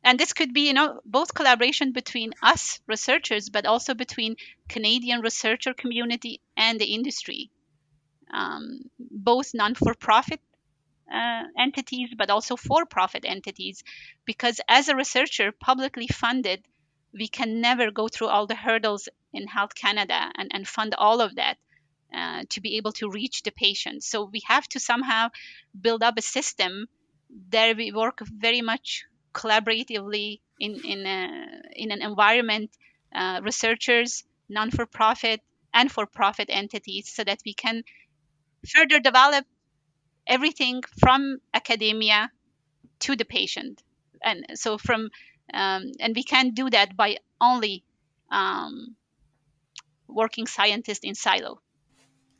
And this could be, both collaboration between us researchers, but also between Canadian researcher community and the industry, both non-for-profit entities, but also for-profit entities. Because as a researcher, publicly funded, we can never go through all the hurdles in Health Canada and fund all of that to be able to reach the patient. So we have to somehow build up a system that we work very much collaboratively in an environment, researchers, non-for-profit, and for-profit entities, so that we can further develop everything from academia to the patient. And so and we can do that by only um, working scientists in silo.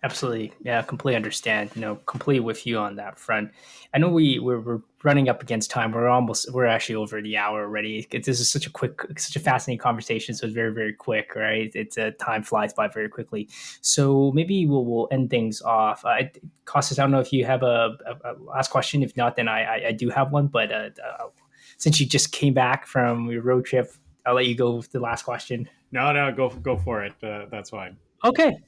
Absolutely. Yeah, completely understand. Completely with you on that front. I know we're running up against time. We're actually over the hour already. This is such a fascinating conversation. So it's very, very quick, right? It's time flies by very quickly. So maybe we'll end things off. Costas, I don't know if you have a last question. If not, then I do have one. But since you just came back from your road trip, I'll let you go with the last question. No, go for it. That's fine. Okay.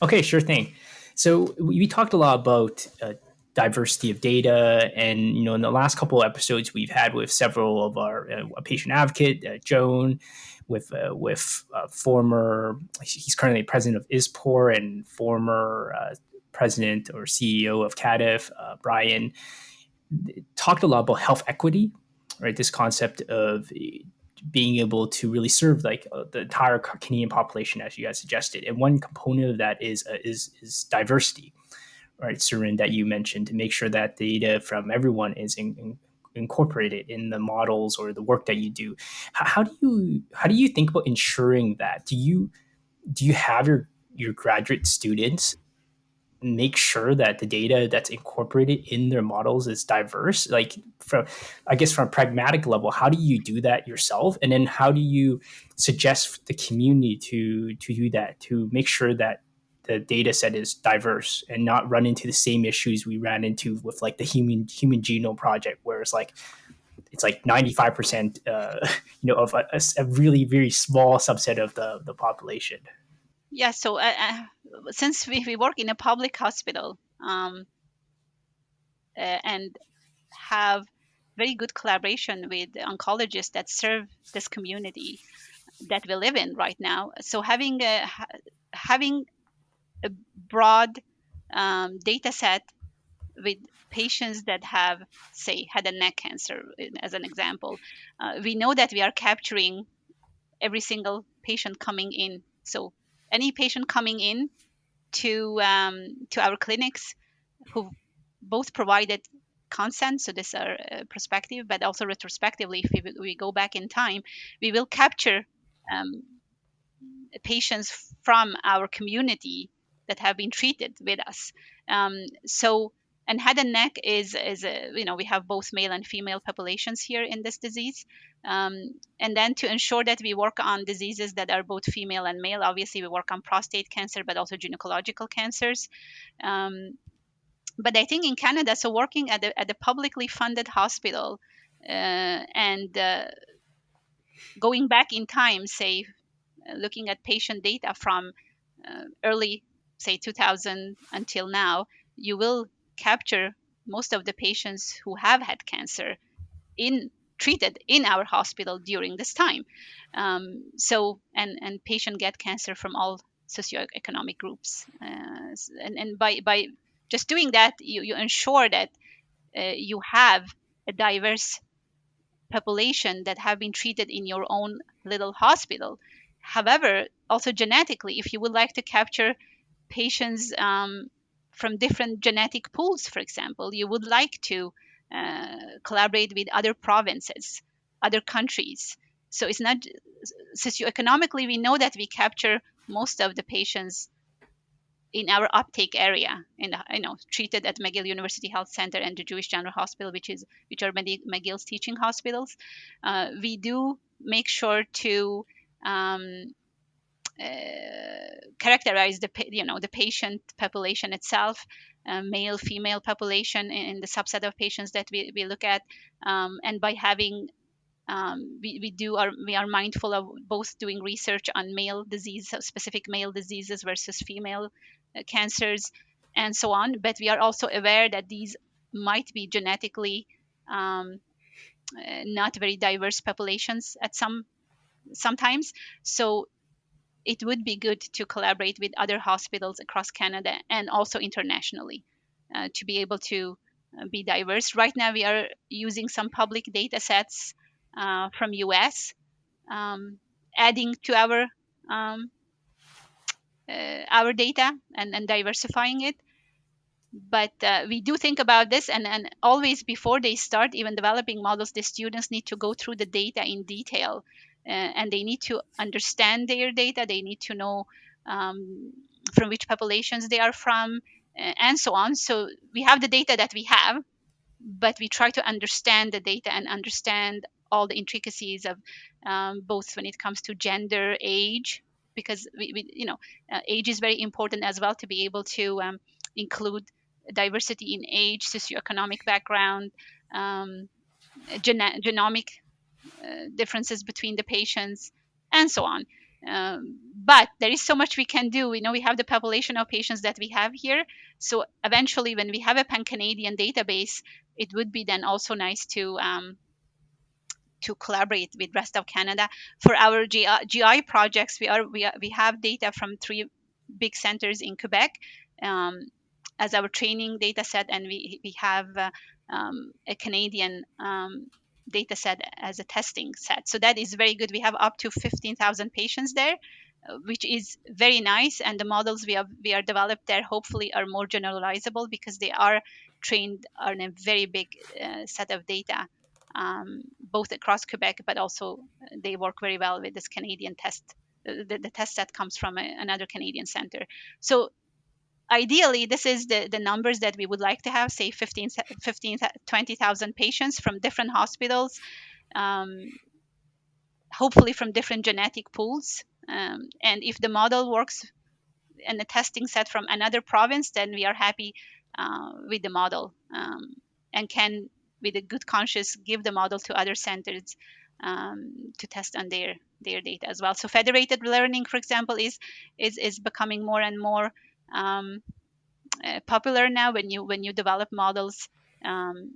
Okay, sure thing. So we talked a lot about diversity of data, and in the last couple of episodes we've had with several of our a patient advocate, Joan, with former, he's currently president of ISPOR and former president or CEO of CADIF, Brian, talked a lot about health equity, right? This concept of being able to really serve like the entire Canadian population, as you guys suggested. And one component of that is diversity, right, Surin, that you mentioned, to make sure that data from everyone is incorporated in the models or the work that you do. How do you think about ensuring that? Do you have your graduate students make sure that the data that's incorporated in their models is diverse? Like, from a pragmatic level, how do you do that yourself, and then how do you suggest the community to do that, to make sure that the data set is diverse and not run into the same issues we ran into with like the human genome project, where it's like 95% of a really very small subset of the population. Yeah, so since we work in a public hospital, and have very good collaboration with oncologists that serve this community that we live in right now. So having a broad data set with patients that have, say, head and neck cancer, as an example, we know that we are capturing every single patient coming in. So any patient coming in to our clinics who both provided consent, so this are prospective, but also retrospectively, if we go back in time, we will capture um, patients from our community that have been treated with us. So, and head and neck is a, we have both male and female populations here in this disease. And then to ensure that we work on diseases that are both female and male, obviously we work on prostate cancer, but also gynecological cancers. Um, but I think in Canada, so working at the publicly funded hospital and going back in time, say looking at patient data from early, say 2000 until now, you will capture most of the patients who have had cancer in treated in our hospital during this time. So and patient get cancer from all socioeconomic groups, and by just doing that, you ensure that you have a diverse population that have been treated in your own little hospital. However, also genetically, if you would like to capture patients from different genetic pools, for example, you would like to collaborate with other provinces, other countries. So it's not socioeconomically, we know that we capture most of the patients in our uptake area, in the, treated at McGill University Health Center and the Jewish General Hospital, which are McGill's teaching hospitals. We do make sure to um, uh, characterize the patient population itself, male female population in the subset of patients that we look at, and by having we are mindful of both doing research on male disease, specific male diseases versus female cancers, and so on. But we are also aware that these might be genetically um, not very diverse populations at sometimes. So it would be good to collaborate with other hospitals across Canada and also internationally to be able to be diverse. Right now, we are using some public data sets from US, um, adding to um, our data and diversifying it. But we do think about this, and always before they start even developing models, the students need to go through the data in detail, and they need to understand their data. They need to know um, from which populations they are from, and so on. So we have the data that we have, but we try to understand the data and understand all the intricacies of both when it comes to gender, age, because age is very important as well to be able to include diversity in age, socioeconomic background, um, genomic differences between the patients, and so on. But there is so much we can do. We know we have the population of patients that we have here. So eventually, when we have a pan-Canadian database, it would be then also nice to collaborate with rest of Canada. For our GI projects, we have data from three big centers in Quebec um, as our training data set, and we have a Canadian data set as a testing set. So that is very good. We have up to 15,000 patients there, which is very nice. And the models we are developed there hopefully are more generalizable because they are trained on a very big set of data, both across Quebec, but also they work very well with this Canadian test. The test set comes from another Canadian center. So ideally, this is the numbers that we would like to have, say 15 20,000 patients from different hospitals, um, hopefully from different genetic pools. And if the model works and the testing set from another province, then we are happy with the model, and can, with a good conscience, give the model to other centers to test on their data as well. So federated learning, for example, is becoming more and more popular now when you develop models um,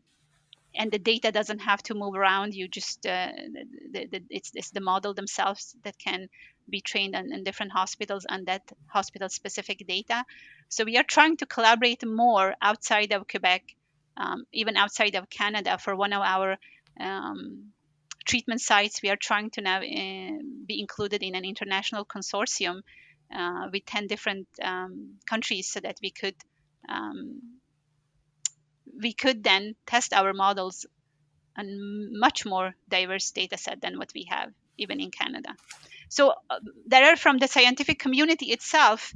and the data doesn't have to move around. You just it's the model themselves that can be trained in different hospitals on that hospital specific data. So we are trying to collaborate more outside of Quebec, even outside of Canada. For one of our treatment sites, we are trying to now be included in an international consortium with 10 different countries, so that we could then test our models on much more diverse data set than what we have even in Canada. So there are, from the scientific community itself,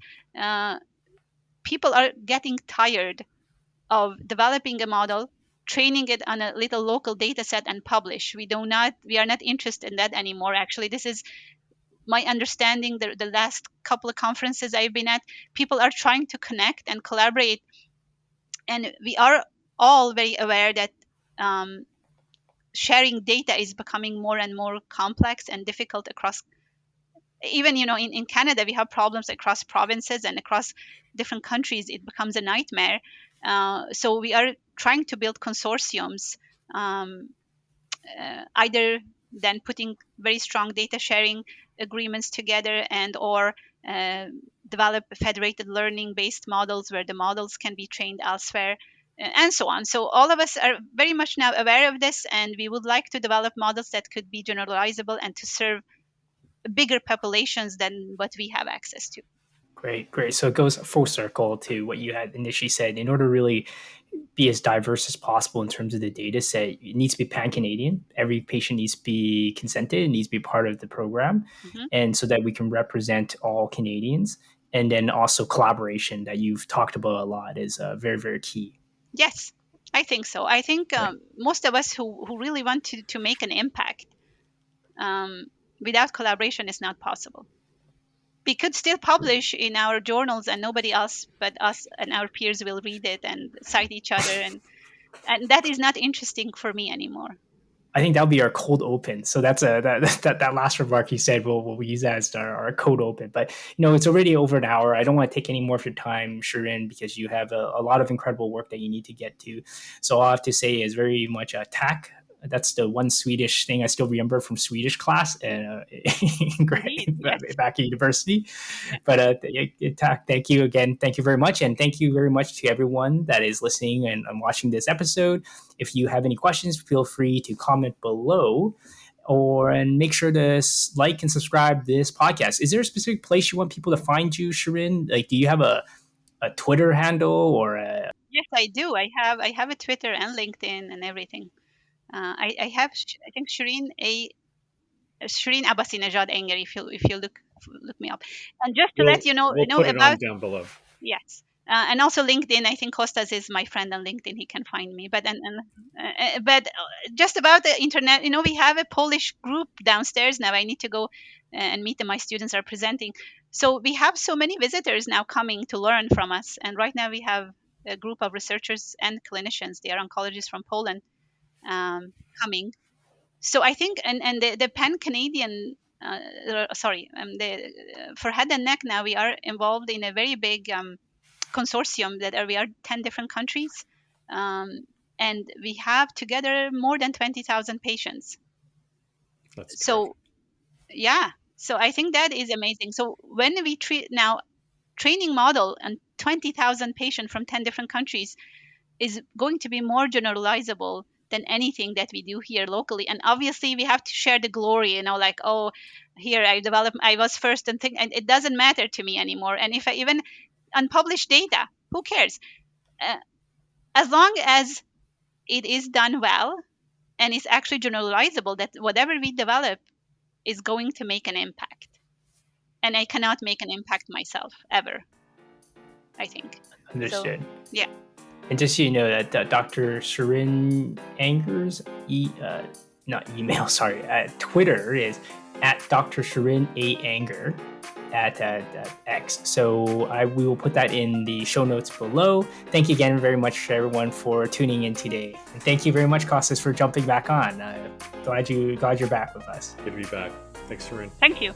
people are getting tired of developing a model, training it on a little local data set and publish. We are not interested in that anymore. Actually, this is my understanding. The last couple of conferences I've been at, people are trying to connect and collaborate, and we are all very aware that sharing data is becoming more and more complex and difficult across, even in Canada we have problems across provinces and across different countries. It becomes a nightmare. So we are trying to build consortiums, either then putting very strong data sharing agreements together, and or develop federated learning based models where the models can be trained elsewhere, and so on. So all of us are very much now aware of this, and we would like to develop models that could be generalizable and to serve bigger populations than what we have access to. Great, great. So it goes full circle to what you had initially said. In order to really be as diverse as possible in terms of the data set, it needs to be pan-Canadian. Every patient needs to be consented, it needs to be part of the program, and so that we can represent all Canadians. And then also collaboration that you've talked about a lot is very, very key. Yes, I think so. I think most of us who really want to make an impact, without collaboration is not possible. We could still publish in our journals and nobody else but us and our peers will read it and cite each other, and that is not interesting for me anymore. I think that'll be our cold open. So that's that last remark you said. We'll use that as our cold open. But it's already over an hour. I don't want to take any more of your time, Shirin, because you have a lot of incredible work that you need to get to. So all I have to say is very much a tack. That's the one Swedish thing I still remember from Swedish class and back at university. But thank you again. Thank you very much. And thank you very much to everyone that is listening and watching this episode. If you have any questions, feel free to comment below and make sure to like and subscribe this podcast. Is there a specific place you want people to find you, Shirin? Like, do you have a Twitter handle or a... Yes, I do. I have a Twitter and LinkedIn and everything. I have, I think, Shirin A. Enger. If you look me up, and just to let you know, we'll put it about on down below. Yes, and also LinkedIn. I think Costas is my friend on LinkedIn. He can find me. But just about the internet, we have a Polish group downstairs now. I need to go and meet them. My students are presenting, so we have so many visitors now coming to learn from us. And right now we have a group of researchers and clinicians. They are oncologists from Poland coming. So I think, and the pan-Canadian, for head and neck now we are involved in a very big consortium that we are 10 different countries, and we have together more than 20,000 patients. That's so yeah, so I think that is amazing. So when we treat now training model and 20,000 patients from 10 different countries is going to be more generalizable than anything that we do here locally. And obviously we have to share the glory, like, oh, here I was first, and it doesn't matter to me anymore. And if I even unpublished data, who cares? As long as it is done well and it's actually generalizable, that whatever we develop is going to make an impact. And I cannot make an impact myself ever, I think. Understood. So, yeah. And just so you know that Dr. Shirin Anger's not email, sorry, Twitter is at Dr. Shirin A. Anger at X. So we will put that in the show notes below. Thank you again very much to everyone for tuning in today. And thank you very much, Costas, for jumping back on. Glad you're back with us. Good to be back. Thanks, Shirin. Thank you.